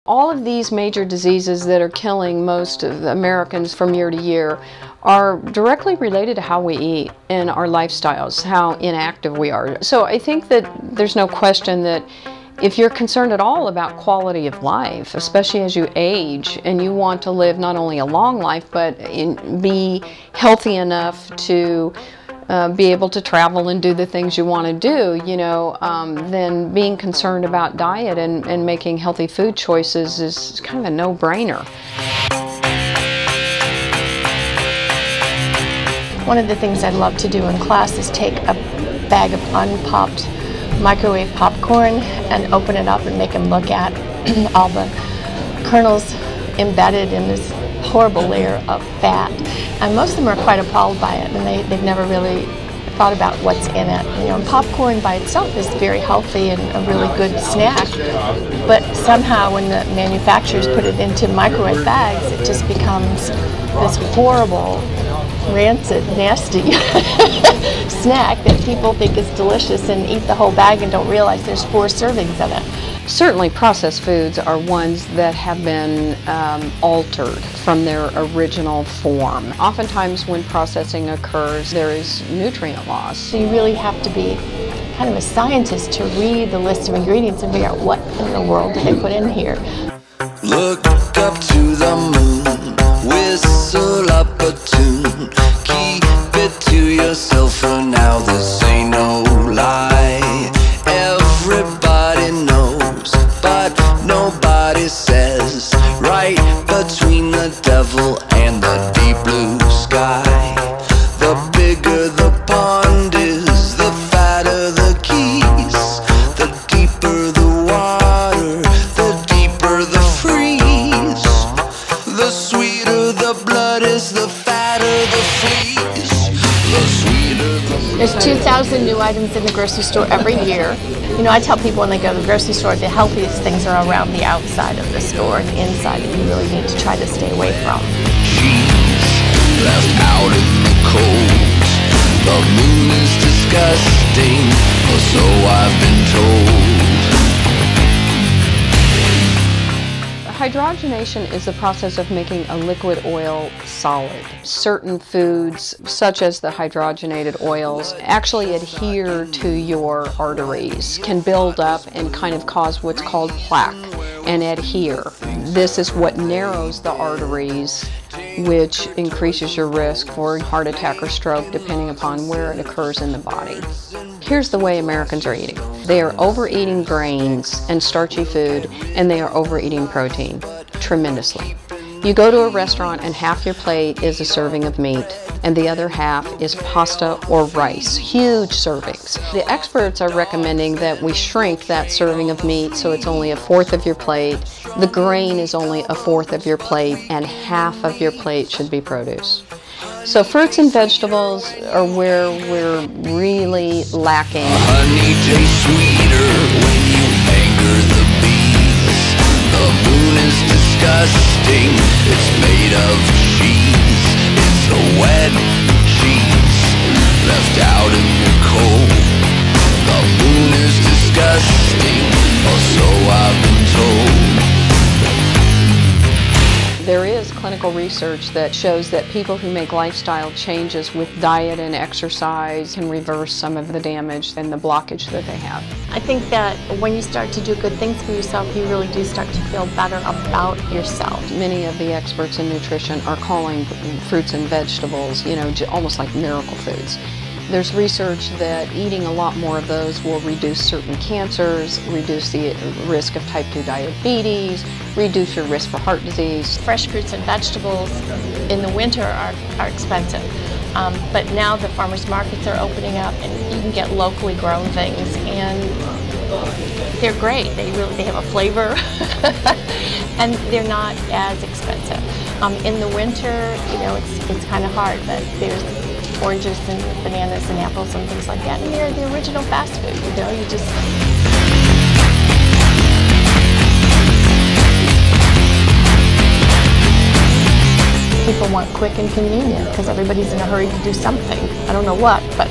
All of these major diseases that are killing most of the Americans from year to year are directly related to how we eat and our lifestyles, how inactive we are. So I think that there's no question that if you're concerned at all about quality of life, especially as you age and you want to live not only a long life but be healthy enough to be able to travel and do the things you want to do, then being concerned about diet and making healthy food choices is kind of a no-brainer. One of the things I love to do in class is take a bag of unpopped microwave popcorn and open it up and make them look at all the kernels embedded in this horrible layer of fat. And most of them are quite appalled by it, and they've never really thought about what's in it. Popcorn by itself is very healthy and a really good snack, but somehow when the manufacturers put it into microwave bags, it just becomes this horrible, rancid, nasty snack that people think is delicious and eat the whole bag and don't realize there's 4 servings of it. Certainly processed foods are ones that have been altered from their original form. Oftentimes when processing occurs, there is nutrient loss. So you really have to be kind of a scientist to read the list of ingredients and figure out what in the world did they put in here. Look up to the moon, whistle up a tune, keep it to yourself for now, this ain't no lie. Everybody knows, but nobody says, right between the devil and the deep blue sky. The bigger the pond is, the fatter the keys, the deeper the water, the deeper the freeze. The sweeter the blood is, the fatter the fleas. The sweeter the There's 2,000 new items in the grocery store every year. I tell people when they go to the grocery store, the healthiest things are around the outside of the store, and the inside that you really need to try to stay away from. cheese left out in the cold. The moon is disgusting, or so I've been told. Hydrogenation is the process of making a liquid oil solid. Certain foods, such as the hydrogenated oils, actually adhere to your arteries, can build up and kind of cause what's called plaque and adhere. This is what narrows the arteries, which increases your risk for heart attack or stroke depending upon where it occurs in the body. Here's the way Americans are eating. They are overeating grains and starchy food, and they are overeating protein tremendously. You go to a restaurant and half your plate is a serving of meat and the other half is pasta or rice, huge servings. The experts are recommending that we shrink that serving of meat so it's only 1/4 of your plate, the grain is only 1/4 of your plate, and half of your plate should be produce. So fruits and vegetables are where we're really lacking. Honey tastes sweeter when you anger the bees. The moon is disgusting, it's made of cheese. It's a wet cheese left out in the cold. The moon is disgusting, or so I've been told. There is clinical research that shows that people who make lifestyle changes with diet and exercise can reverse some of the damage and the blockage that they have. I think that when you start to do good things for yourself, you really do start to feel better about yourself. Many of the experts in nutrition are calling fruits and vegetables, almost like miracle foods. There's research that eating a lot more of those will reduce certain cancers, reduce the risk of type 2 diabetes, reduce your risk for heart disease. Fresh fruits and vegetables in the winter are expensive, but now the farmers markets are opening up and you can get locally grown things, and they're great. They have a flavor and they're not as expensive. In the winter, it's kind of hard, but there's oranges and bananas and apples and things like that. And they're the original fast food, you just... People want quick and convenient because everybody's in a hurry to do something. I don't know what, but...